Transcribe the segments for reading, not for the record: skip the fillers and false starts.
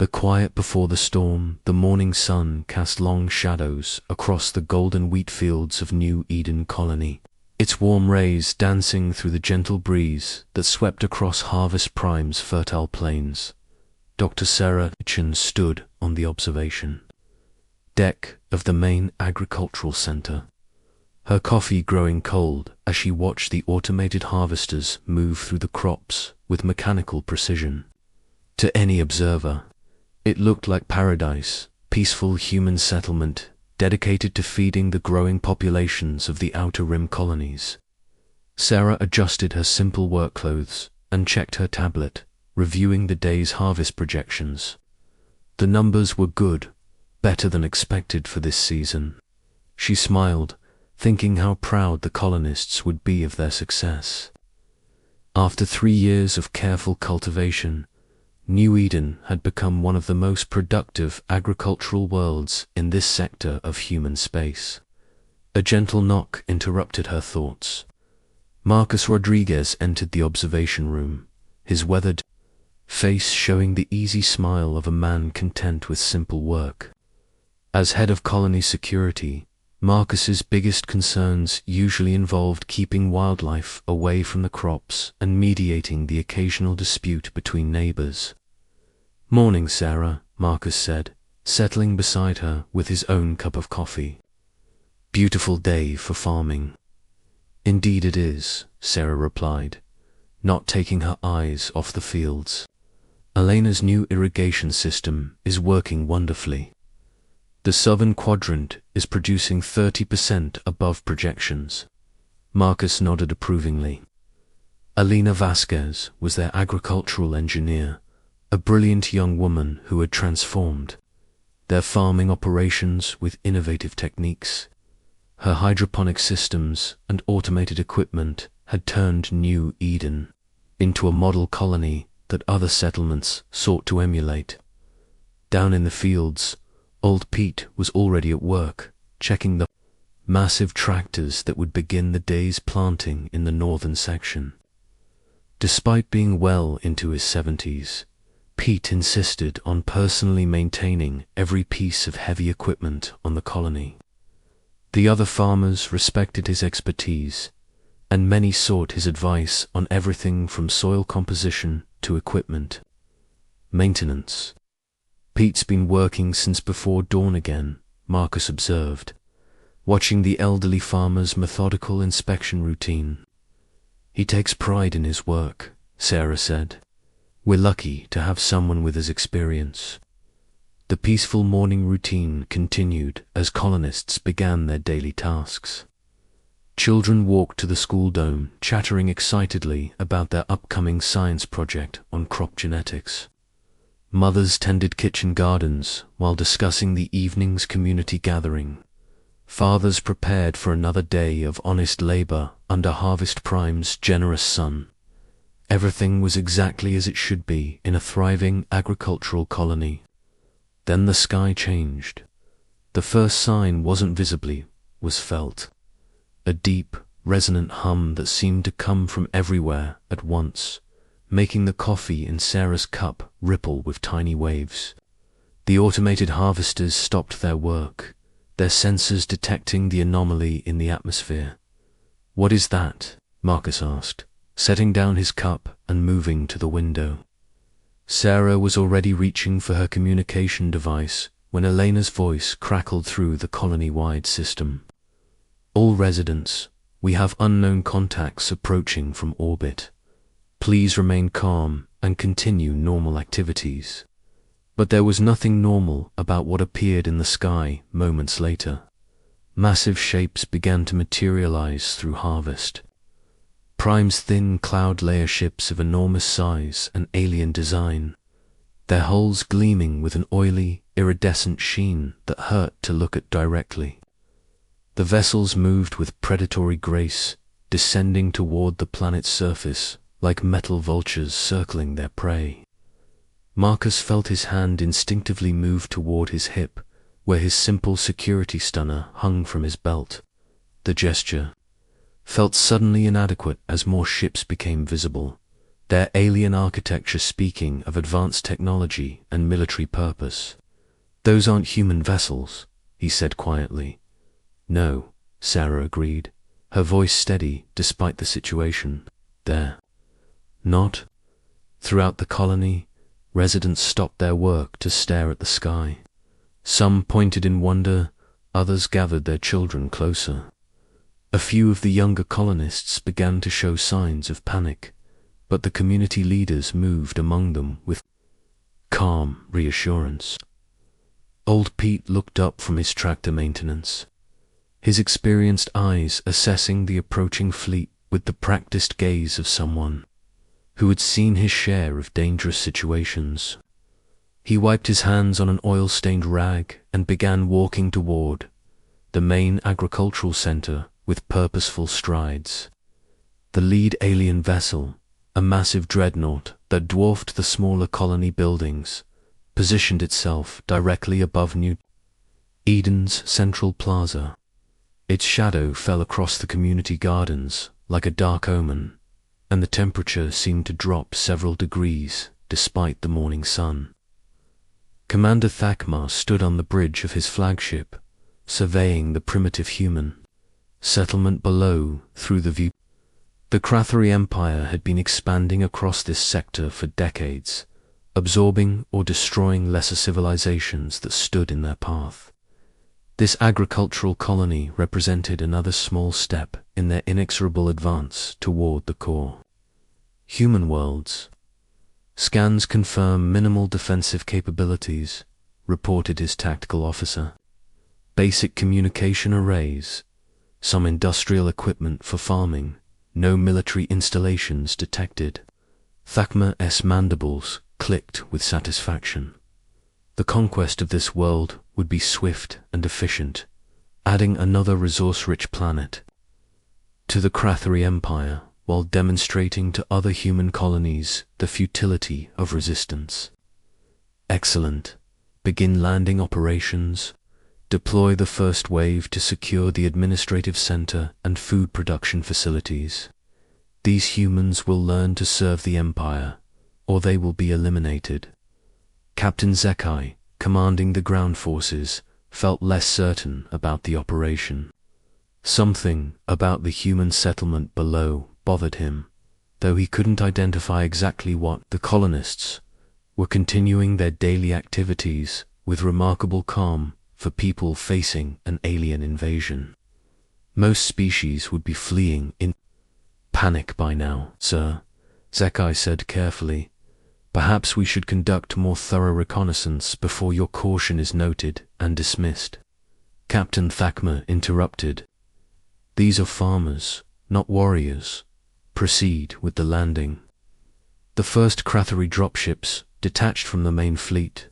The quiet before the storm, the morning sun cast long shadows across the golden wheat fields of New Eden Colony, its warm rays dancing through the gentle breeze that swept across Harvest Prime's fertile plains. Dr. Sarah Hitchens stood on the observation deck of the main agricultural center, her coffee growing cold as she watched the automated harvesters move through the crops with mechanical precision. To any observer, it looked like paradise, peaceful human settlement dedicated to feeding the growing populations of the Outer Rim colonies. Sarah adjusted her simple work clothes and checked her tablet, reviewing the day's harvest projections. The numbers were good, better than expected for this season. She smiled, thinking how proud the colonists would be of their success. After 3 years of careful cultivation, New Eden had become one of the most productive agricultural worlds in this sector of human space. A gentle knock interrupted her thoughts. Marcus Rodriguez entered the observation room, his weathered face showing the easy smile of a man content with simple work. As head of colony security, Marcus's biggest concerns usually involved keeping wildlife away from the crops and mediating the occasional dispute between neighbors. "Morning, Sarah," Marcus said, settling beside her with his own cup of coffee. "Beautiful day for farming." "Indeed it is," Sarah replied, not taking her eyes off the fields. "Elena's new irrigation system is working wonderfully. The southern quadrant is producing 30% above projections." Marcus nodded approvingly. Elena Vasquez was their agricultural engineer, a brilliant young woman who had transformed their farming operations with innovative techniques. Her hydroponic systems and automated equipment had turned New Eden into a model colony that other settlements sought to emulate. Down in the fields, Old Pete was already at work, checking the massive tractors that would begin the day's planting in the northern section. Despite being well into his 70s, Pete insisted on personally maintaining every piece of heavy equipment on the colony. The other farmers respected his expertise, and many sought his advice on everything from soil composition to equipment maintenance. "Pete's been working since before dawn again," Marcus observed, watching the elderly farmer's methodical inspection routine. "He takes pride in his work," Sarah said. "We're lucky to have someone with his experience." The peaceful morning routine continued as colonists began their daily tasks. Children walked to the school dome, chattering excitedly about their upcoming science project on crop genetics. Mothers tended kitchen gardens while discussing the evening's community gathering. Fathers prepared for another day of honest labor under Harvest Prime's generous sun. Everything was exactly as it should be in a thriving agricultural colony. Then the sky changed. The first sign wasn't visibly, was felt. A deep, resonant hum that seemed to come from everywhere at once, making the coffee in Sarah's cup ripple with tiny waves. The automated harvesters stopped their work, their sensors detecting the anomaly in the atmosphere. "What is that?" Marcus asked, setting down his cup and moving to the window. Sarah was already reaching for her communication device when Elena's voice crackled through the colony-wide system. "All residents, we have unknown contacts approaching from orbit. Please remain calm and continue normal activities." But there was nothing normal about what appeared in the sky moments later. Massive shapes began to materialize through harvest. Prime's thin cloud layer ships of enormous size and alien design, their hulls gleaming with an oily, iridescent sheen that hurt to look at directly. The vessels moved with predatory grace, descending toward the planet's surface like metal vultures circling their prey. Marcus felt his hand instinctively move toward his hip, where his simple security stunner hung from his belt. The gesture felt suddenly inadequate as more ships became visible, their alien architecture speaking of advanced technology and military purpose. "Those aren't human vessels," he said quietly. "No," Sarah agreed, her voice steady despite the situation. "They're not." Throughout the colony, residents stopped their work to stare at the sky. Some pointed in wonder, others gathered their children closer. A few of the younger colonists began to show signs of panic, but the community leaders moved among them with calm reassurance. Old Pete looked up from his tractor maintenance, his experienced eyes assessing the approaching fleet with the practiced gaze of someone who had seen his share of dangerous situations. He wiped his hands on an oil-stained rag and began walking toward the main agricultural center with purposeful strides. The lead alien vessel, a massive dreadnought that dwarfed the smaller colony buildings, positioned itself directly above New Eden's central plaza. Its shadow fell across the community gardens like a dark omen, and the temperature seemed to drop several degrees despite the morning sun. Commander Thakmar stood on the bridge of his flagship, surveying the primitive human settlement below through the view. The Krathari Empire had been expanding across this sector for decades, absorbing or destroying lesser civilizations that stood in their path. This agricultural colony represented another small step in their inexorable advance toward the core. Human worlds. Scans confirm minimal defensive capabilities, reported his tactical officer. Basic communication arrays, some industrial equipment for farming, no military installations detected. Thakmar's mandibles clicked with satisfaction. The conquest of this world would be swift and efficient, adding another resource-rich planet to the Krathari Empire while demonstrating to other human colonies the futility of resistance. Excellent. Begin landing operations. Deploy the first wave to secure the administrative center and food production facilities. These humans will learn to serve the Empire, or they will be eliminated. Captain Zekai, commanding the ground forces, felt less certain about the operation. Something about the human settlement below bothered him, though he couldn't identify exactly what. The colonists were continuing their daily activities with remarkable calm for people facing an alien invasion. Most species would be fleeing in panic by now, sir, Zekai said carefully. Perhaps we should conduct more thorough reconnaissance before your caution is noted and dismissed. Captain Thakmar interrupted. These are farmers, not warriors. Proceed with the landing. The first Krathari dropships detached from the main fleet,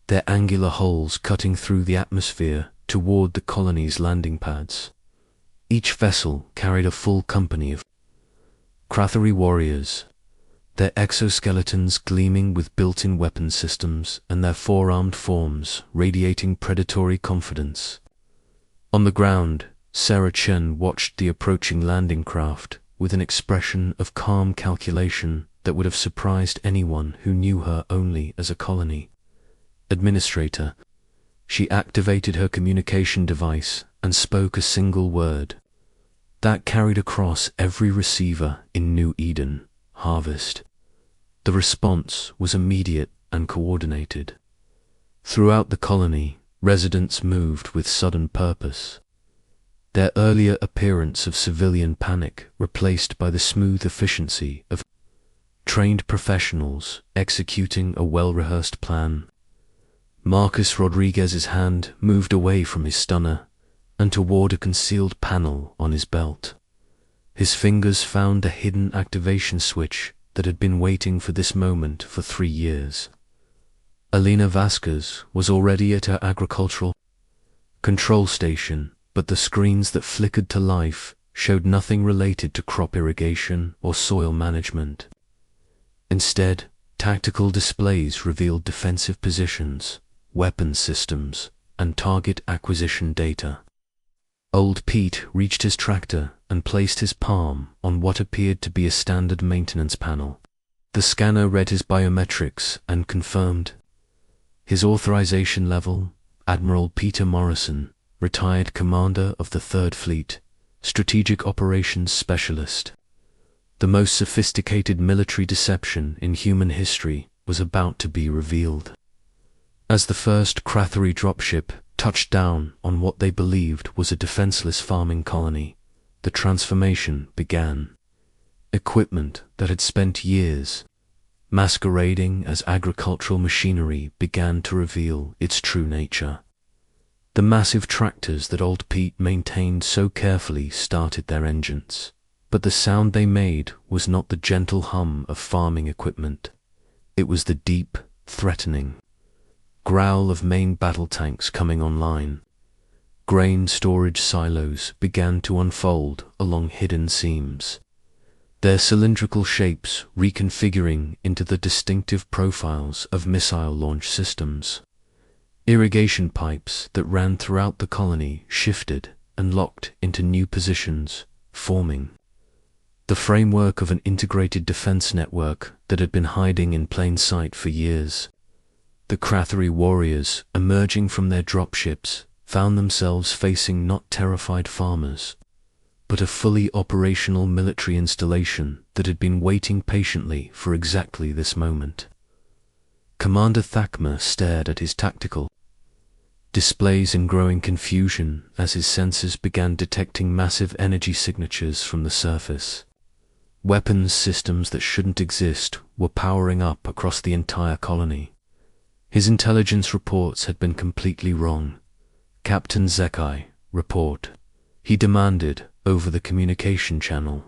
their angular hulls cutting through the atmosphere toward the colony's landing pads. Each vessel carried a full company of Krathari warriors, their exoskeletons gleaming with built-in weapon systems and their four-armed forms radiating predatory confidence. On the ground, Sarah Chen watched the approaching landing craft with an expression of calm calculation that would have surprised anyone who knew her only as a colony administrator. She activated her communication device and spoke a single word. That carried across every receiver in New Eden: harvest. The response was immediate and coordinated. Throughout the colony, residents moved with sudden purpose. Their earlier appearance of civilian panic replaced by the smooth efficiency of trained professionals executing a well-rehearsed plan. Marcus Rodriguez's hand moved away from his stunner and toward a concealed panel on his belt. His fingers found a hidden activation switch that had been waiting for this moment for 3 years. Alina Vasquez was already at her agricultural control station, but the screens that flickered to life showed nothing related to crop irrigation or soil management. Instead, tactical displays revealed defensive positions, weapon systems, and target acquisition data. Old Pete reached his tractor and placed his palm on what appeared to be a standard maintenance panel. The scanner read his biometrics and confirmed. His authorization level, Admiral Peter Morrison, retired commander of the 3rd Fleet, Strategic Operations Specialist. The most sophisticated military deception in human history was about to be revealed. As the first Krathari dropship touched down on what they believed was a defenseless farming colony, the transformation began. Equipment that had spent years masquerading as agricultural machinery began to reveal its true nature. The massive tractors that old Pete maintained so carefully started their engines, but the sound they made was not the gentle hum of farming equipment. It was the deep, threatening growl of main battle tanks coming online. Grain storage silos began to unfold along hidden seams, their cylindrical shapes reconfiguring into the distinctive profiles of missile launch systems. Irrigation pipes that ran throughout the colony shifted and locked into new positions, forming the framework of an integrated defense network that had been hiding in plain sight for years. The Krathari warriors, emerging from their dropships, found themselves facing not terrified farmers, but a fully operational military installation that had been waiting patiently for exactly this moment. Commander Thakma stared at his tactical displays in growing confusion as his sensors began detecting massive energy signatures from the surface. Weapons systems that shouldn't exist were powering up across the entire colony. His intelligence reports had been completely wrong. Captain Zekai, report, he demanded over the communication channel.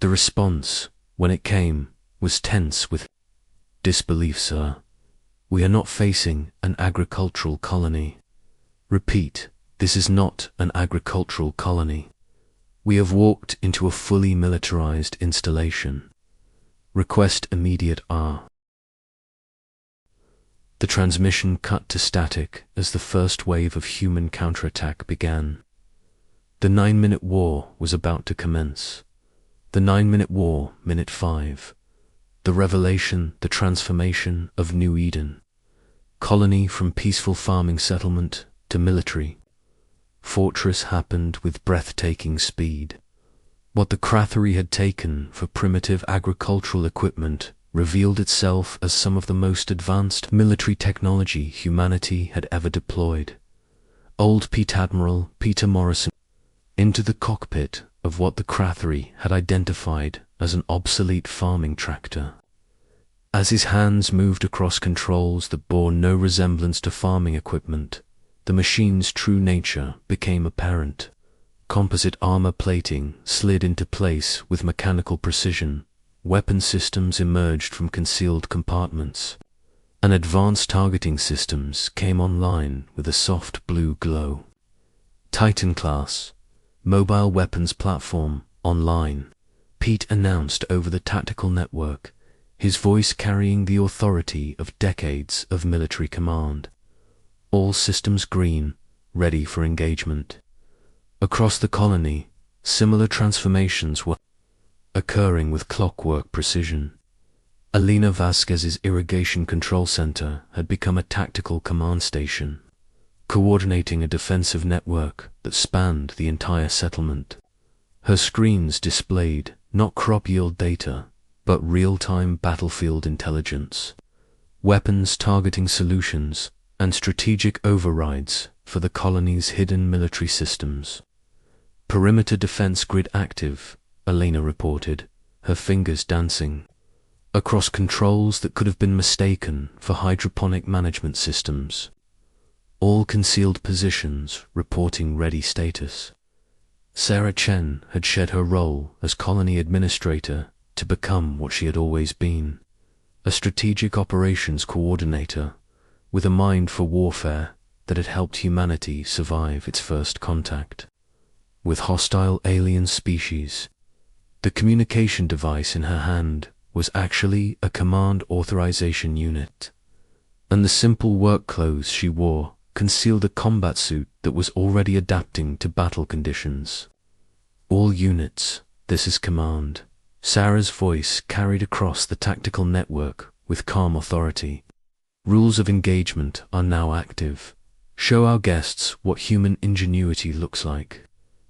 The response, when it came, was tense with disbelief, sir. We are not facing an agricultural colony. Repeat, this is not an agricultural colony. We have walked into a fully militarized installation. Request immediate R. The transmission cut to static as the first wave of human counterattack began. The 9-minute war was about to commence. The 9-minute war, minute 5. The revelation, the transformation of New Eden. Colony from peaceful farming settlement to military fortress happened with breathtaking speed. What the Krathari had taken for primitive agricultural equipment revealed itself as some of the most advanced military technology humanity had ever deployed. Old Pete Admiral Peter Morrison into the cockpit of what the Krathari had identified as an obsolete farming tractor. As his hands moved across controls that bore no resemblance to farming equipment, the machine's true nature became apparent. Composite armor plating slid into place with mechanical precision. Weapon systems emerged from concealed compartments, and advanced targeting systems came online with a soft blue glow. Titan class, mobile weapons platform, online, Pete announced over the tactical network, his voice carrying the authority of decades of military command. All systems green, ready for engagement. Across the colony, similar transformations were occurring with clockwork precision. Alina Vasquez's irrigation control center had become a tactical command station, coordinating a defensive network that spanned the entire settlement. Her screens displayed not crop yield data, but real-time battlefield intelligence, weapons targeting solutions, and strategic overrides for the colony's hidden military systems. Perimeter defense grid active, Elena reported, her fingers dancing across controls that could have been mistaken for hydroponic management systems. All concealed positions reporting ready status. Sarah Chen had shed her role as colony administrator to become what she had always been, a strategic operations coordinator with a mind for warfare that had helped humanity survive its first contact with hostile alien species. The communication device in her hand was actually a command authorization unit, and the simple work clothes she wore concealed a combat suit that was already adapting to battle conditions. All units, this is command. Sarah's voice carried across the tactical network with calm authority. Rules of engagement are now active. Show our guests what human ingenuity looks like.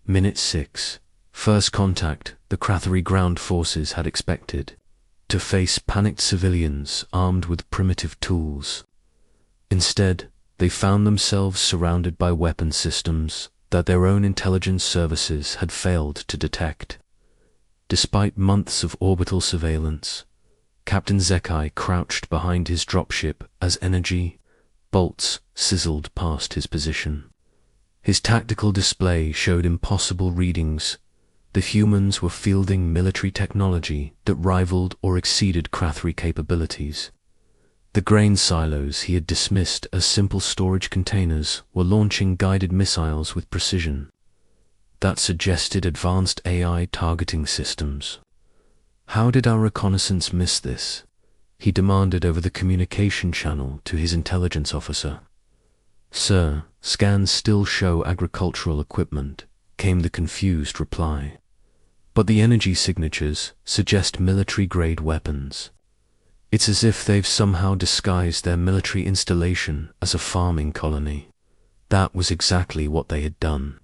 Minute 6. First contact. The Crathari ground forces had expected to face panicked civilians armed with primitive tools. Instead, they found themselves surrounded by weapon systems that their own intelligence services had failed to detect. Despite months of orbital surveillance, Captain Zekai crouched behind his dropship as energy bolts sizzled past his position. His tactical display showed impossible readings. The humans were fielding military technology that rivaled or exceeded Crathari capabilities. The grain silos he had dismissed as simple storage containers were launching guided missiles with precision that suggested advanced AI targeting systems. How did our reconnaissance miss this? He demanded over the communication channel to his intelligence officer. Sir, scans still show agricultural equipment, came the confused reply. But the energy signatures suggest military-grade weapons. It's as if they've somehow disguised their military installation as a farming colony. That was exactly what they had done,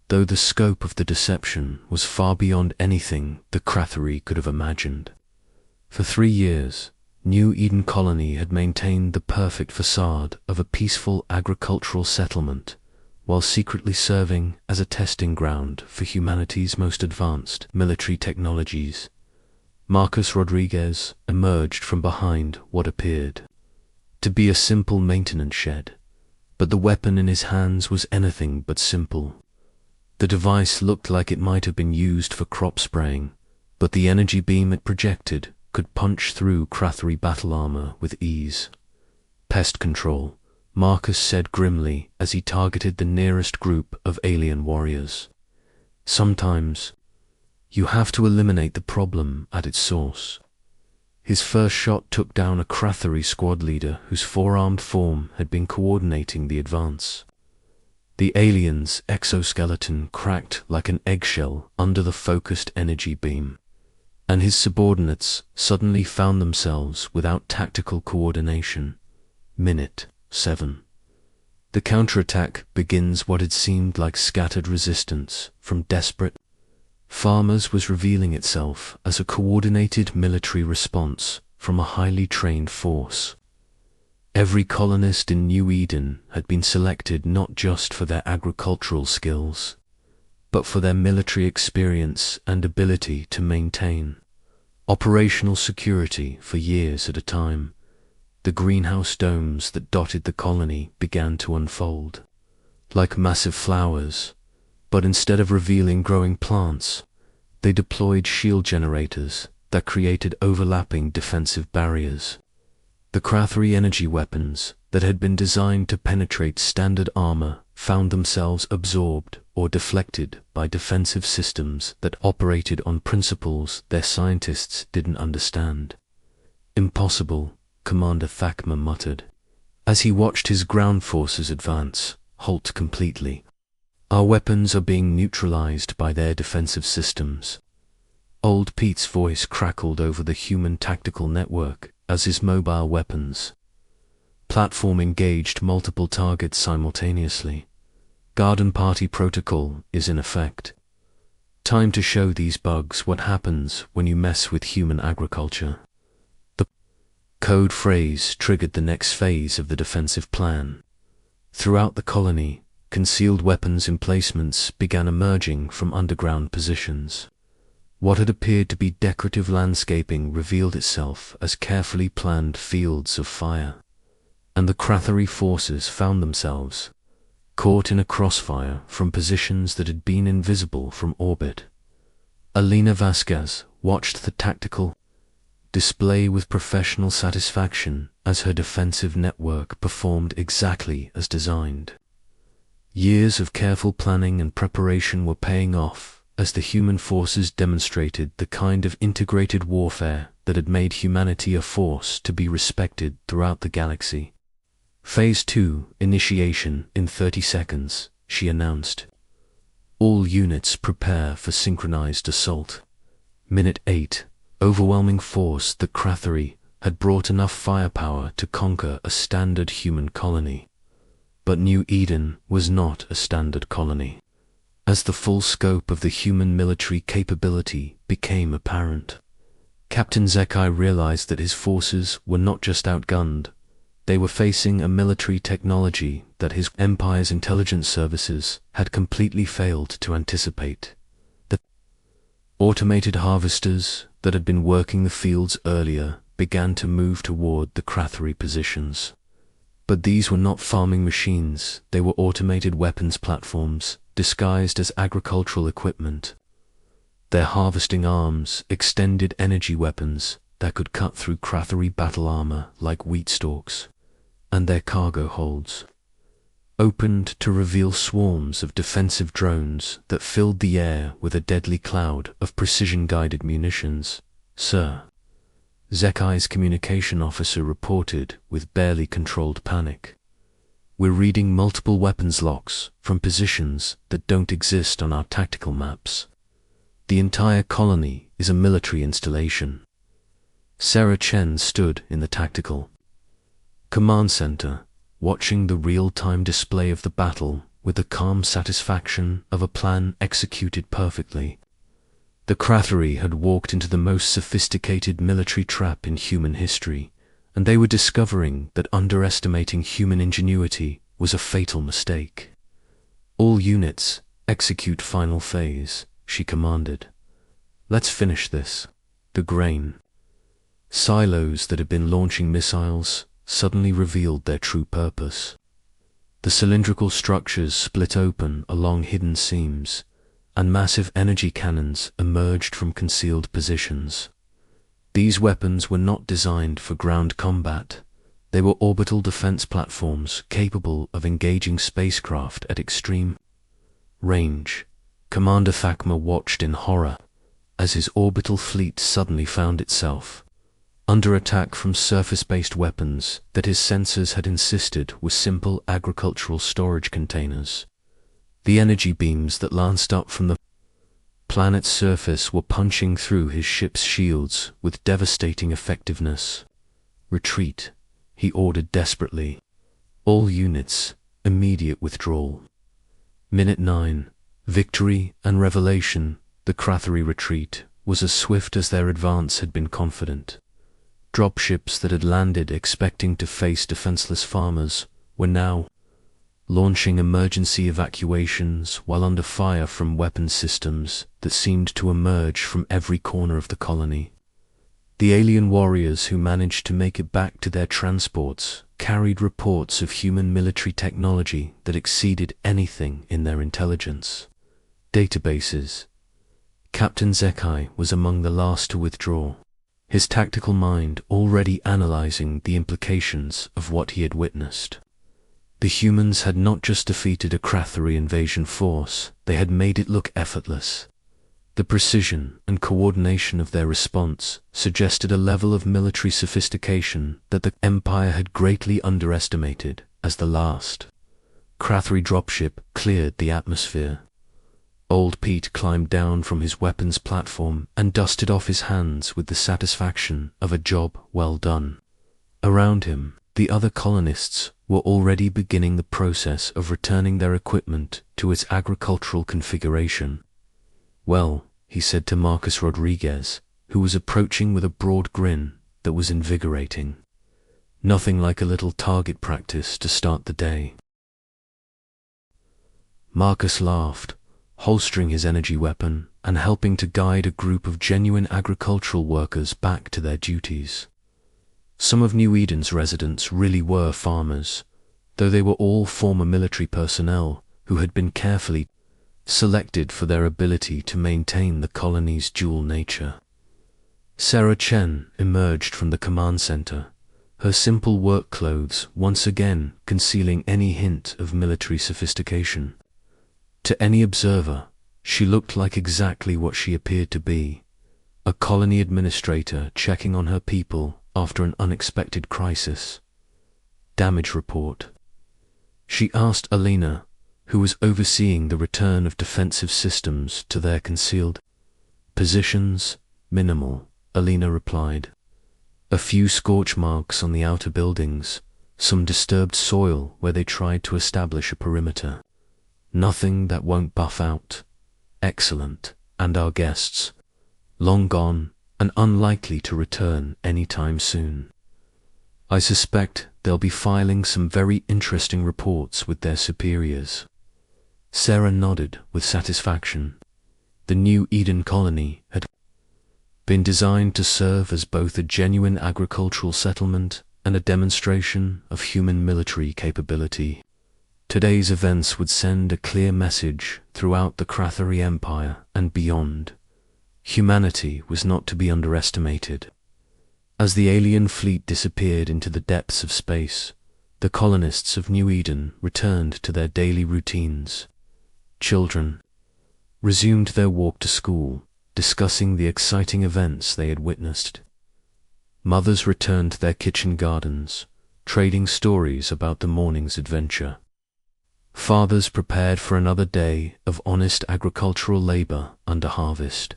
though the scope of the deception was far beyond anything the Crathari could have imagined. For 3 years, New Eden Colony had maintained the perfect facade of a peaceful agricultural settlement, while secretly serving as a testing ground for humanity's most advanced military technologies. Marcus Rodriguez emerged from behind what appeared to be a simple maintenance shed, but the weapon in his hands was anything but simple. The device looked like it might have been used for crop spraying, but the energy beam it projected could punch through Crathari battle armor with ease. Pest control, Marcus said grimly as he targeted the nearest group of alien warriors. Sometimes, you have to eliminate the problem at its source. His first shot took down a Crathari squad leader whose four-armed form had been coordinating the advance. The alien's exoskeleton cracked like an eggshell under the focused energy beam, and his subordinates suddenly found themselves without tactical coordination. Minute 7. The counterattack begins. What had seemed like scattered resistance from desperate farmers was revealing itself as a coordinated military response from a highly trained force. Every colonist in New Eden had been selected not just for their agricultural skills, but for their military experience and ability to maintain operational security for years at a time. The greenhouse domes that dotted the colony began to unfold like massive flowers, but instead of revealing growing plants, they deployed shield generators that created overlapping defensive barriers. The Crathari energy weapons that had been designed to penetrate standard armor found themselves absorbed or deflected by defensive systems that operated on principles their scientists didn't understand. Impossible, Commander Thakma muttered, as he watched his ground forces advance, halt completely. Our weapons are being neutralized by their defensive systems. Old Pete's voice crackled over the human tactical network as his mobile weapons platform engaged multiple targets simultaneously. Garden Party Protocol is in effect. Time to show these bugs what happens when you mess with human agriculture. The code phrase triggered the next phase of the defensive plan. Throughout the colony, concealed weapons emplacements began emerging from underground positions. What had appeared to be decorative landscaping revealed itself as carefully planned fields of fire, and the Crathari forces found themselves caught in a crossfire from positions that had been invisible from orbit. Alina Vasquez watched the tactical display with professional satisfaction as her defensive network performed exactly as designed. Years of careful planning and preparation were paying off as the human forces demonstrated the kind of integrated warfare that had made humanity a force to be respected throughout the galaxy. Phase 2 initiation in 30 seconds, she announced. All units prepare for synchronized assault. Minute 8. Overwhelming force. The Crathery had brought enough firepower to conquer a standard human colony. But New Eden was not a standard colony. As the full scope of the human military capability became apparent, Captain Zekai realized that his forces were not just outgunned, they were facing a military technology that his empire's intelligence services had completely failed to anticipate. The automated harvesters that had been working the fields earlier began to move toward the Crathery positions. But these were not farming machines, they were automated weapons platforms, disguised as agricultural equipment. Their harvesting arms extended energy weapons that could cut through Crathery battle armor like wheat stalks, and their cargo holds opened to reveal swarms of defensive drones that filled the air with a deadly cloud of precision-guided munitions. "Sir," Zekai's communication officer reported with barely controlled panic, "we're reading multiple weapons locks from positions that don't exist on our tactical maps. The entire colony is a military installation." Sarah Chen stood in the tactical command center, watching the real-time display of the battle with the calm satisfaction of a plan executed perfectly. The Crathery had walked into the most sophisticated military trap in human history, and they were discovering that underestimating human ingenuity was a fatal mistake. "All units, execute final phase," she commanded. "Let's finish this." The grain silos that had been launching missiles suddenly revealed their true purpose. The cylindrical structures split open along hidden seams, and massive energy cannons emerged from concealed positions. These weapons were not designed for ground combat. They were orbital defense platforms capable of engaging spacecraft at extreme range. Commander Thakma watched in horror as his orbital fleet suddenly found itself under attack from surface-based weapons that his sensors had insisted were simple agricultural storage containers. The energy beams that lanced up from the planet's surface were punching through his ship's shields with devastating effectiveness. "Retreat," he ordered desperately. "All units, immediate withdrawal." Minute 9. Victory and revelation. The Crathery retreat was as swift as their advance had been confident. Dropships that had landed expecting to face defenseless farmers were now launching emergency evacuations while under fire from weapons systems that seemed to emerge from every corner of the colony. The alien warriors who managed to make it back to their transports carried reports of human military technology that exceeded anything in their intelligence databases. Captain Zekai was among the last to withdraw, his tactical mind already analyzing the implications of what he had witnessed. The humans had not just defeated a Crathery invasion force, they had made it look effortless. The precision and coordination of their response suggested a level of military sophistication that the Empire had greatly underestimated as the last Crathery dropship cleared the atmosphere. Old Pete climbed down from his weapons platform and dusted off his hands with the satisfaction of a job well done. Around him, the other colonists were already beginning the process of returning their equipment to its agricultural configuration. "Well," he said to Marcus Rodriguez, who was approaching with a broad grin that was invigorating. "Nothing like a little target practice to start the day." Marcus laughed, holstering his energy weapon and helping to guide a group of genuine agricultural workers back to their duties. Some of New Eden's residents really were farmers, though they were all former military personnel who had been carefully selected for their ability to maintain the colony's dual nature. Sarah Chen emerged from the command center, her simple work clothes once again concealing any hint of military sophistication. To any observer, she looked like exactly what she appeared to be, a colony administrator checking on her people after an unexpected crisis. "Damage report." She asked Alina, who was overseeing the return of defensive systems to their concealed positions. Minimal, Alina replied. A few scorch marks on the outer buildings, some disturbed soil where they tried to establish a perimeter. Nothing that won't buff out. Excellent. And our guests? Long gone and unlikely to return any time soon. I suspect they'll be filing some very interesting reports with their superiors. Sarah nodded with satisfaction. The new Eden colony had been designed to serve as both a genuine agricultural settlement and a demonstration of human military capability. Today's events would send a clear message throughout the Krathari Empire and beyond. Humanity was not to be underestimated. As the alien fleet disappeared into the depths of space, the colonists of New Eden returned to their daily routines. Children resumed their walk to school, discussing the exciting events they had witnessed. Mothers returned to their kitchen gardens, trading stories about the morning's adventure. Fathers prepared for another day of honest agricultural labor under harvest.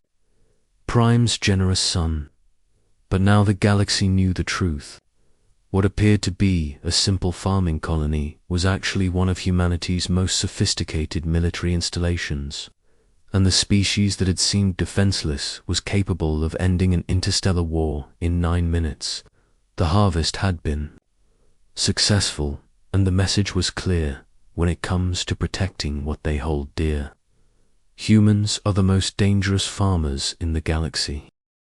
Prime's generous son. But now the galaxy knew the truth. What appeared to be a simple farming colony was actually one of humanity's most sophisticated military installations, and the species that had seemed defenseless was capable of ending an interstellar war in 9 minutes. The harvest had been successful, and the message was clear when it comes to protecting what they hold dear. Humans are the most dangerous farmers in the galaxy.